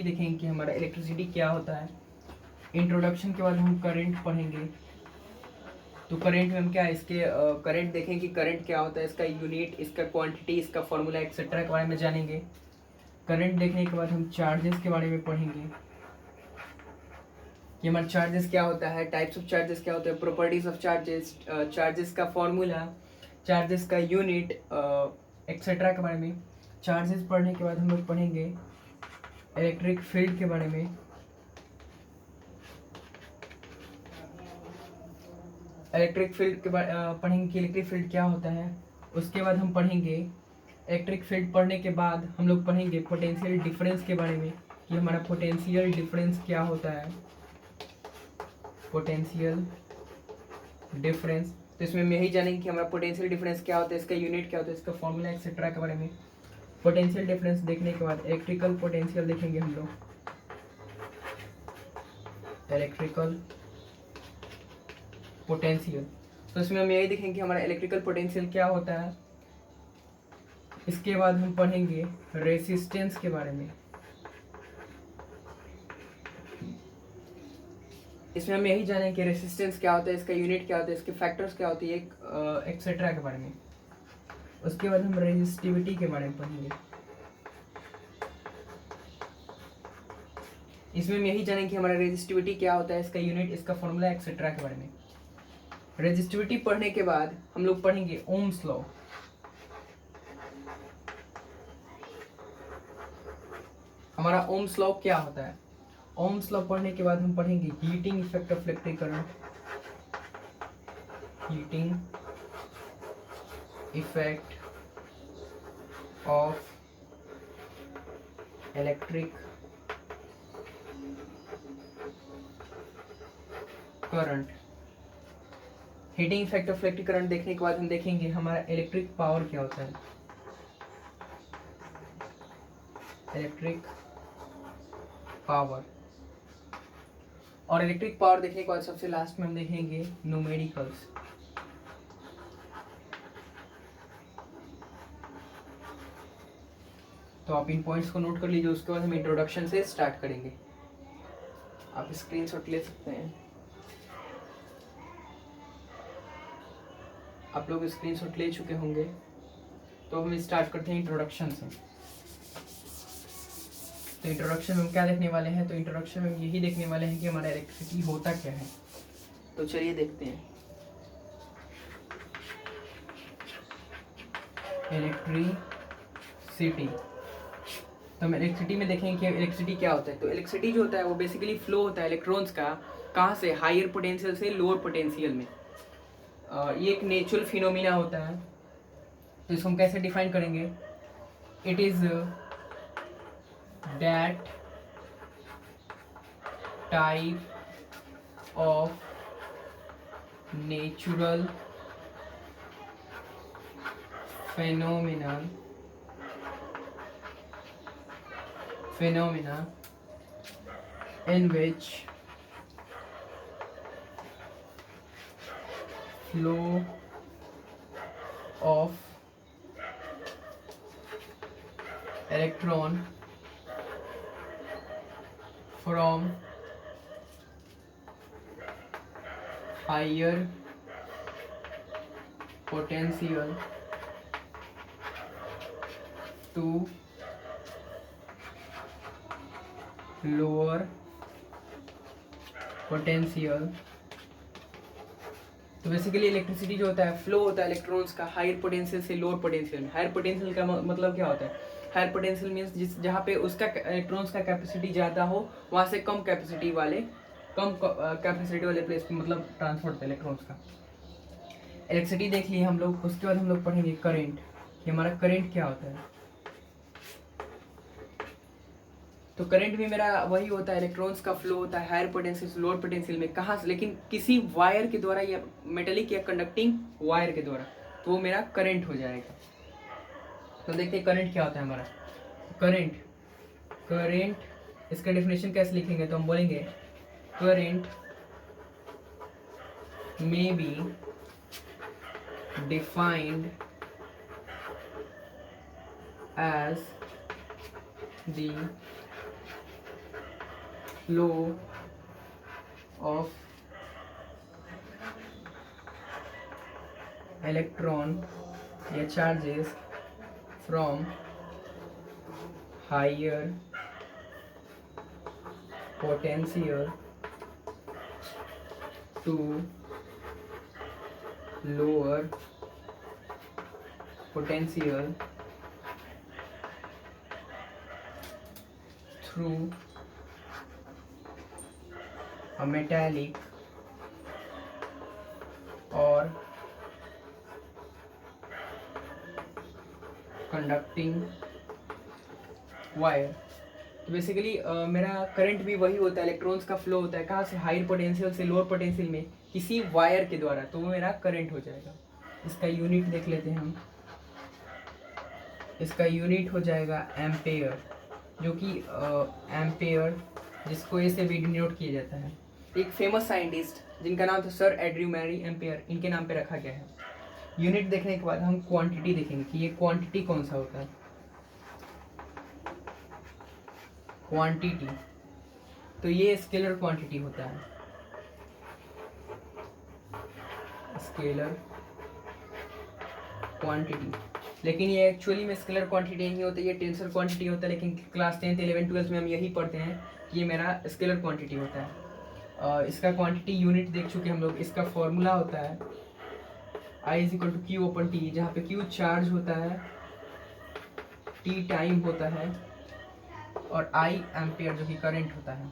देखेंगे कि हमारा इलेक्ट्रिसिटी क्या होता है। इंट्रोडक्शन के बाद हम करंट पढ़ेंगे। तो करंट में हम क्या है इसके करंट देखेंगे कि करंट क्या होता है, इसका यूनिट, इसका क्वांटिटी, इसका फॉर्मूला एक्सेट्रा के बारे में जानेंगे। करंट देखने के बाद हम चार्जेस के बारे में पढ़ेंगे कि हमारा चार्जेस क्या होता है, टाइप्स ऑफ चार्जेस क्या होते हैं, प्रॉपर्टीज ऑफ चार्जेस, चार्जेस का फॉर्मूला, चार्जेस का यूनिट एक्सेट्रा के बारे में। चार्जेस पढ़ने के बाद हम लोग पढ़ेंगे इलेक्ट्रिक फील्ड के बारे में। इलेक्ट्रिक फील्ड के पढ़ेंगे कि इलेक्ट्रिक फील्ड क्या होता है। उसके बाद हम पढ़ेंगे इलेक्ट्रिक फील्ड पढ़ने के बाद हम लोग पढ़ेंगे पोटेंशियल डिफरेंस के बारे में कि हमारा पोटेंशियल डिफरेंस क्या होता है। पोटेंशियल डिफरेंस, तो इसमें हम यही जानेंगे कि हमारा पोटेंशियल डिफरेंस क्या होता है, इसका यूनिट क्या होता है, इसका फॉर्मूला एक्सेट्रा के बारे में। पोटेंशियल डिफरेंस देखने के बाद इलेक्ट्रिकल पोटेंशियल देखेंगे हम लोग। इलेक्ट्रिकल पोटेंशियल, तो इसमें हम यही देखेंगे कि हमारा इलेक्ट्रिकल पोटेंशियल क्या होता है। इसके बाद हम पढ़ेंगे रेसिस्टेंस के बारे में। इसमें हम यही जानेंगे कि रेसिस्टेंस क्या होता है, इसका यूनिट क्या होता है, इसके फैक्टर्स क्या होती है, एक्सेट्रा के बारे में। उसके बाद हम रेजिस्टिविटी के बारे में पढ़ेंगे। इसमें हम यही जानेंगे कि हमारा रेजिस्टिविटी क्या होता है, इसका यूनिट, इसका फॉर्मूला एक्सेट्रा के बारे में। रेजिस्टिविटी पढ़ने के बाद हम लोग पढ़ेंगे ओम्स लॉ। हमारा ओम्स लॉ क्या होता है। ओम्स लॉ पढ़ने के बाद हम पढ़ेंगे heating effect of electric current. Heating effect of electric current. Heating effect of electric current देखने के बाद हम देखेंगे हमारा इलेक्ट्रिक पावर क्या होता है। इलेक्ट्रिक पावर, और इलेक्ट्रिक पावर देखने के बाद सबसे लास्ट में हम देखेंगे न्यूमेरिकल्स। तो आप इन पॉइंट्स को नोट कर लीजिए। उसके बाद हम इंट्रोडक्शन से स्टार्ट करेंगे। आप स्क्रीनशॉट ले सकते हैं। आप लोग स्क्रीनशॉट ले चुके होंगे, तो हम स्टार्ट करते हैं इंट्रोडक्शन से। तो इंट्रोडक्शन में हम क्या देखने वाले हैं, तो इंट्रोडक्शन में हम यही देखने वाले हैं कि हमारा इलेक्ट्रिसिटी होता क्या है। तो चलिए देखते हैं। इलेक्ट्रिसिटी, तो हम इलेक्ट्रिसिटी में देखेंगे कि इलेक्ट्रिसिटी क्या होता है। तो इलेक्ट्रिसिटी जो होता है वो बेसिकली फ्लो होता है इलेक्ट्रॉन्स का, कहाँ से, हायर पोटेंशियल से लोअर पोटेंशियल में। ये एक नेचुरल फिनोमिना होता है। तो इसको हम कैसे डिफाइन करेंगे, it is that type of natural phenomena in which flow of electron from higher potential to lower potential। तो बेसिकली इलेक्ट्रिसिटी जो होता है फ्लो होता है इलेक्ट्रॉन्स का हायर पोटेंशियल से लोअर पोटेंशियल में। हायर पोटेंशियल का मतलब क्या होता है, हायर पोटेंशियल मीन्स जिस जहाँ पे उसका इलेक्ट्रॉन्स का कैपेसिटी ज़्यादा हो, वहाँ से कम कैपेसिटी वाले प्लेस पे मतलब ट्रांसफर होता है इलेक्ट्रॉन्स का। इलेक्ट्रिसिटी देख लिए हम लोग। उसके बाद हम लोग पढ़ेंगे करेंट, कि हमारा करेंट क्या होता है। तो करंट भी मेरा वही होता है, इलेक्ट्रॉन्स का फ्लो होता है हायर पोटेंशियल से लोअर पोटेंशियल में। कहाँ से, लेकिन किसी वायर के द्वारा या मेटेलिक या कंडक्टिंग वायर के द्वारा, तो वो मेरा करंट हो जाएगा। तो देखते हैं करंट क्या होता है हमारा। करंट इसका डेफिनेशन कैसे लिखेंगे, तो हम बोलेंगे current may be defined as the flow of electron या charges from higher potential to lower potential through a metallic or conducting wire। तो बेसिकली मेरा करंट भी वही होता है, इलेक्ट्रॉन्स का फ्लो होता है कहाँ से, हायर पोटेंशियल से लोअर पोटेंशियल में किसी वायर के द्वारा, तो वो मेरा करंट हो जाएगा। इसका यूनिट देख लेते हैं हम। इसका यूनिट हो जाएगा एम्पेयर, जो कि एम्पेयर जिसको ए से भी डिनोट किया जाता है। एक फेमस साइंटिस्ट जिनका नाम था सर एड्रयू मैरी एम्पेयर, इनके नाम पे रखा गया है। यूनिट देखने के बाद हम क्वांटिटी देखेंगे कि ये क्वांटिटी कौन सा होता है। क्वांटिटी, तो ये स्केलर क्वांटिटी होता है, स्केलर क्वांटिटी। लेकिन ये एक्चुअली में स्केलर क्वांटिटी नहीं होता, ये टेंसर क्वांटिटी होता है। लेकिन क्लास 10th 11th 12th में हम यही पढ़ते हैं कि ये मेरा स्केलर क्वांटिटी होता है। इसका क्वांटिटी यूनिट देख चुके हम लोग। इसका फॉर्मूला होता है I = Q/T, जहाँ पे Q चार्ज होता है, T टाइम होता है और I एम्पियर जो कि करंट होता है।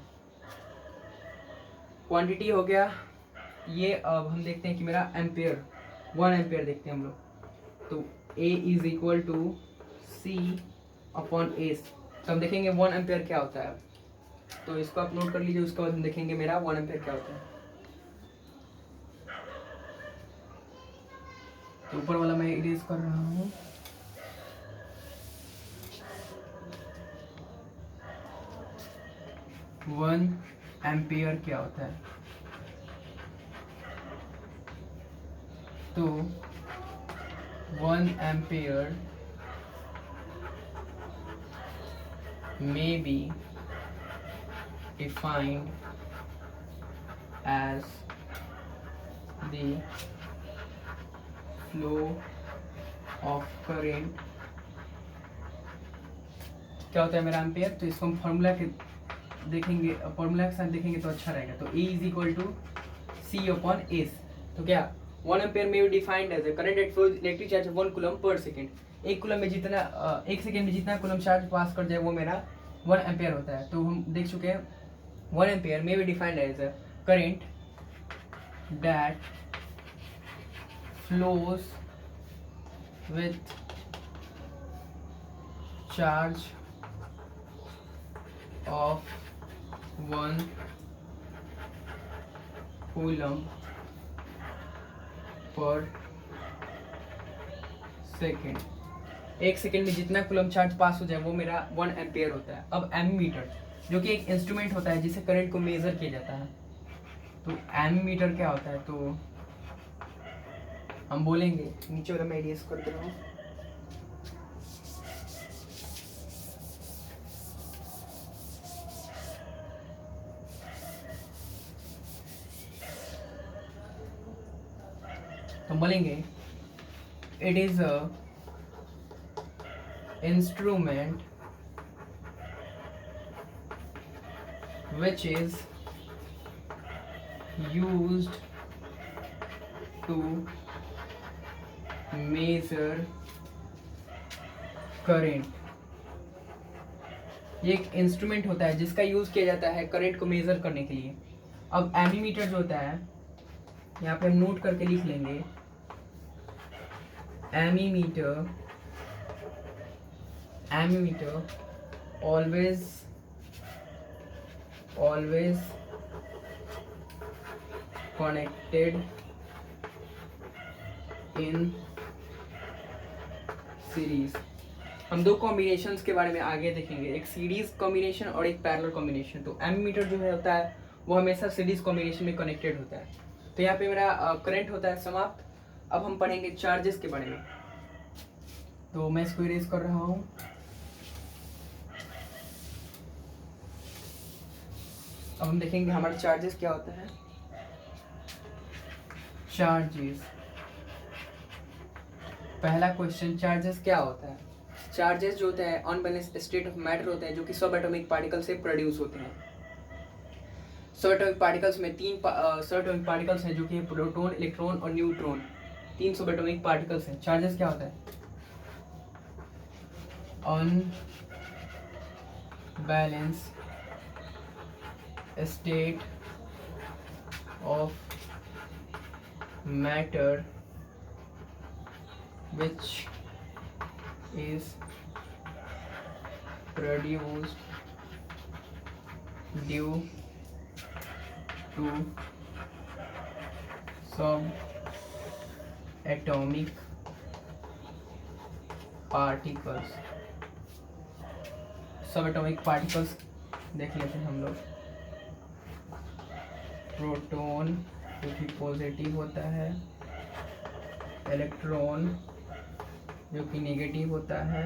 क्वांटिटी हो गया ये। अब हम देखते हैं कि मेरा एम्पियर, 1 एम्पियर देखते हैं हम लोग। तो A = C/S। तो हम देखेंगे 1 एम्पियर क्या होता है, तो इसको आप नोट कर लीजिए। उसके बाद हम देखेंगे मेरा 1 एम्पियर क्या होता है। तो ऊपर वाला मैं इरेज कर रहा हूँ। वन एम्पियर क्या होता है, तो 1 ampere may be defined as the flow of current। क्या होता है मेरा एम्पियर, तो इसको हम फॉर्मूला के देखेंगे, फॉर्मूला के साथ देखेंगे तो अच्छा रहेगा। तो E = C/S। तो क्या 1 एम्पियर में defined as current at flows electric charge 1 coulomb per second. 1 coulomb में जितना 1 सेकेंड में जितना कूलम चार्ज पास कर जाए वो मेरा 1 एम्पियर होता है। तो हम देख चुके हैं 1 एम्पियर में भी defined as current that flows with charge of 1 coulomb per second. 1 second में जितना कूलम चार्ज पास हो जाए वो मेरा 1 एम्पियर होता है। अब एमीमीटर जो कि एक इंस्ट्रूमेंट होता है जिसे करंट को मेजर किया जाता है, तो एमीमीटर क्या होता है, तो हम बोलेंगे, नीचे वाला मैं एडियस कर दे रहा हूँ। तो बोलेंगे it is a instrument which is used to measure current। ये एक इंस्ट्रूमेंट होता है जिसका यूज किया जाता है करंट को मेजर करने के लिए। अब एमीमीटर जो होता है, यहाँ पे हम नोट करके लिख लेंगे, एमीमीटर always connected in series। हम दो कॉम्बिनेशंस के बारे में आगे देखेंगे, एक सीरीज कॉम्बिनेशन और एक पैरेलल कॉम्बिनेशन। तो एमीमीटर जो है होता है वो हमेशा सीरीज कॉम्बिनेशन में कनेक्टेड होता है। तो यहाँ पे मेरा करंट होता है समाप्त। अब हम पढ़ेंगे चार्जेस के बारे में। तो मैं इसको इरेज कर रहा हूँ। अब हम देखेंगे हमारा चार्जेस क्या होता है। चार्जेस, पहला क्वेश्चन, चार्जेस क्या होता है। चार्जेस जो होता है अनबैलेंस स्टेट ऑफ मैटर होता है जो कि सब एटॉमिक पार्टिकल से प्रोड्यूस होते हैं। सब एटॉमिक पार्टिकल्स में सब एटॉमिक पार्टिकल्स हैं जो कि प्रोटॉन, इलेक्ट्रॉन और न्यूट्रॉन, 3 सब एटॉमिक पार्टिकल्स हैं। चार्जेस क्या होता है, unbalance state of matter which is produced due to subatomic particles। Subatomic particles देख लेते हैं हम लोग। प्रोटॉन जो कि पॉजिटिव होता है, इलेक्ट्रॉन जो कि नेगेटिव होता है,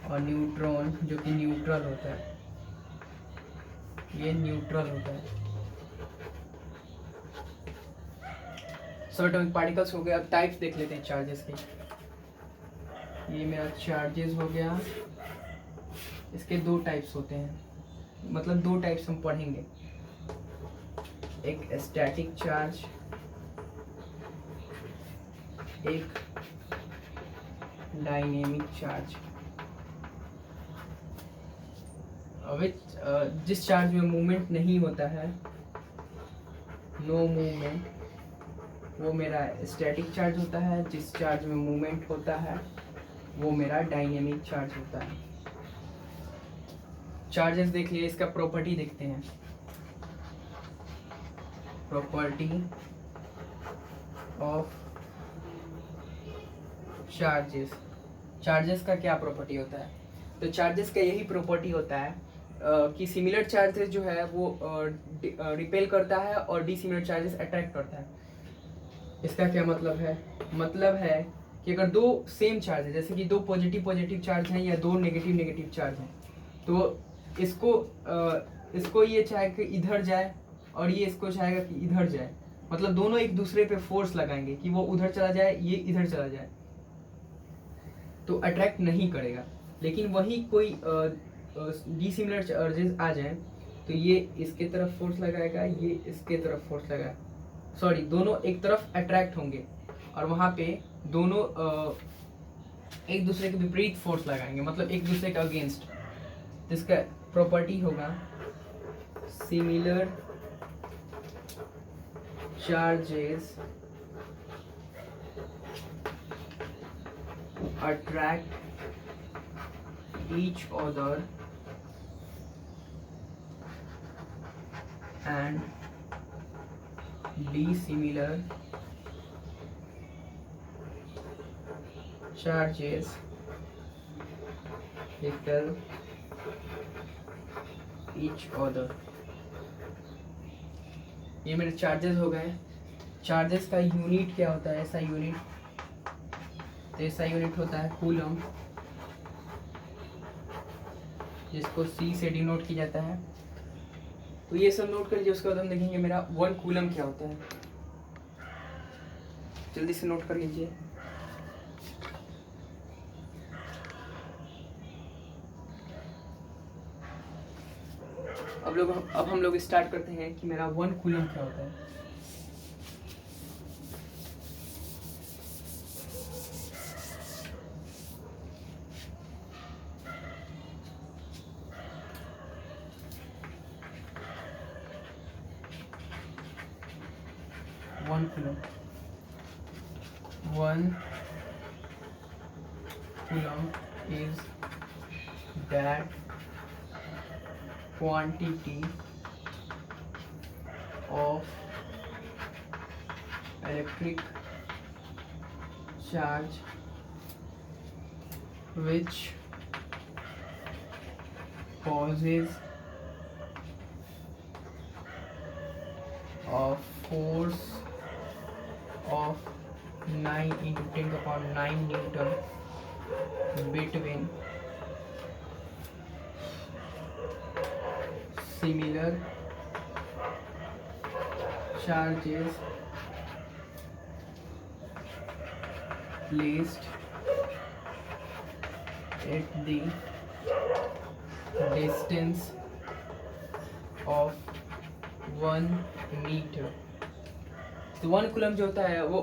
और न्यूट्रॉन जो कि न्यूट्रल होता है। ये न्यूट्रल होता है। सब एटॉमिक पार्टिकल्स हो गए। अब टाइप्स देख लेते हैं चार्जेस के। ये मेरा चार्जेस हो गया। इसके 2 टाइप्स होते हैं, मतलब 2 टाइप्स हम पढ़ेंगे, एक स्टैटिक चार्ज, एक डायनेमिक चार्ज। जिस चार्ज में मूवमेंट नहीं होता है, नो मूवमेंट, वो मेरा स्टैटिक चार्ज होता है। जिस चार्ज में मूवमेंट होता है वो मेरा डायनेमिक चार्ज होता है। चार्जेस देख लिए, इसका प्रॉपर्टी देखते हैं। Property of charges. चार्जेस का क्या प्रॉपर्टी होता है, तो चार्जेस का यही प्रॉपर्टी होता है कि सिमिलर चार्जेस जो है वो रिपेल करता है और डिसिमिलर चार्जेस अट्रैक्ट करता है। इसका क्या मतलब है, मतलब है कि अगर 2 सेम चार्ज है, जैसे कि 2 पॉजिटिव पॉजिटिव चार्ज हैं या 2 नेगेटिव नेगेटिव चार्ज हैं, तो इसको ये चाहे कि इधर जाए और ये इसको चाहेगा कि इधर जाए, मतलब दोनों एक दूसरे पे फोर्स लगाएंगे कि वो उधर चला जाए, ये इधर चला जाए, तो अट्रैक्ट नहीं करेगा। लेकिन वही कोई डिसिमिलर चार्जेस आ जाए तो ये इसके तरफ फोर्स लगाएगा, ये इसके तरफ फोर्स लगाएगा, सॉरी, दोनों एक तरफ अट्रैक्ट होंगे और वहाँ पे दोनों एक दूसरे के विपरीत फोर्स लगाएंगे, मतलब एक दूसरे के अगेंस्ट। जिसका प्रॉपर्टी होगा similar charges attract each other and dissimilar charges repel each other। ये मेरे चार्जेस हो गए। चार्जेस का यूनिट क्या होता है, ऐसा यूनिट, तो ऐसा यूनिट होता है कूलम, जिसको C से डिनोट किया जाता है। तो ये सब नोट कर लीजिए। उसके बाद हम देखेंगे मेरा 1 कूलम क्या होता है, जल्दी से नोट कर लीजिए। अब हम लोग स्टार्ट करते हैं कि मेरा 1 कूलम क्या होता है। One coulomb is that quantity of electric charge which causes a force of 9 into 10⁹ Newton between similar charges placed at the distance of 1 metre. तो 1 कूलम जो होता है वो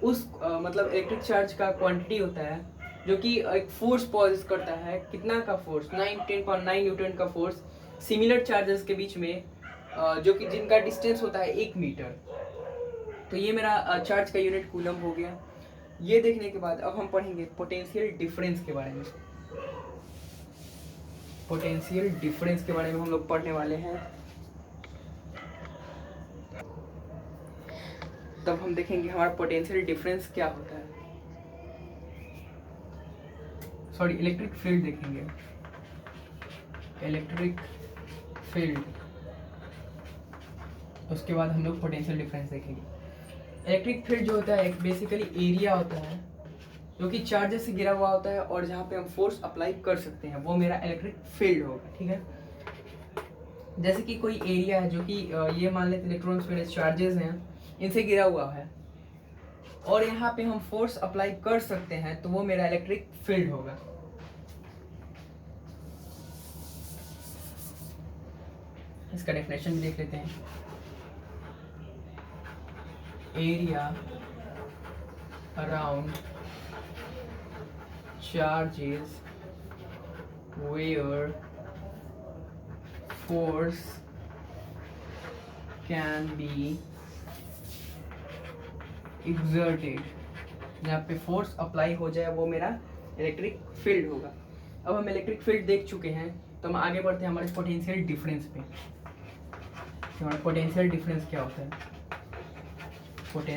उस मतलब इलेक्ट्रिक चार्ज का क्वांटिटी होता है जो कि एक फोर्स पॉजेस करता है। कितना का फोर्स? 10.9 न्यूटन का फोर्स सिमिलर चार्जेस के बीच में जो कि जिनका डिस्टेंस होता है 1 मीटर। तो ये मेरा चार्ज का यूनिट कूलम हो गया। ये देखने के बाद अब हम पढ़ेंगे पोटेंशियल डिफरेंस के बारे में। पोटेंशियल डिफरेंस के बारे में हम लोग पढ़ने वाले हैं। तब हम देखेंगे हमारा पोटेंशियल डिफरेंस क्या होता है। सॉरी, इलेक्ट्रिक फील्ड देखेंगे। इलेक्ट्रिक फील्ड, उसके बाद हम लोग पोटेंशियल डिफरेंस देखेंगे। इलेक्ट्रिक फील्ड जो होता है एक बेसिकली एरिया होता है जो कि चार्जेस से घिरा हुआ होता है और जहाँ पे हम फोर्स अप्लाई कर सकते हैं, वो मेरा इलेक्ट्रिक फील्ड होगा। ठीक है, जैसे कि कोई एरिया है जो कि ये मान लेते इलेक्ट्रॉन्स मेरे चार्जेस हैं, इनसे घिरा हुआ है और यहाँ पे हम फोर्स अप्लाई कर सकते हैं, तो वो मेरा इलेक्ट्रिक फील्ड होगा। इसका डेफिनेशन भी देख लेते हैं। Area around charges where force can be exerted, जहाँ पे फोर्स अप्लाई हो जाए वो मेरा इलेक्ट्रिक फील्ड होगा। अब हम इलेक्ट्रिक फील्ड देख चुके हैं, तो हम आगे बढ़ते हैं हमारे पोटेंशियल डिफरेंस पे। हमारा पोटेंशियल डिफरेंस क्या होता है?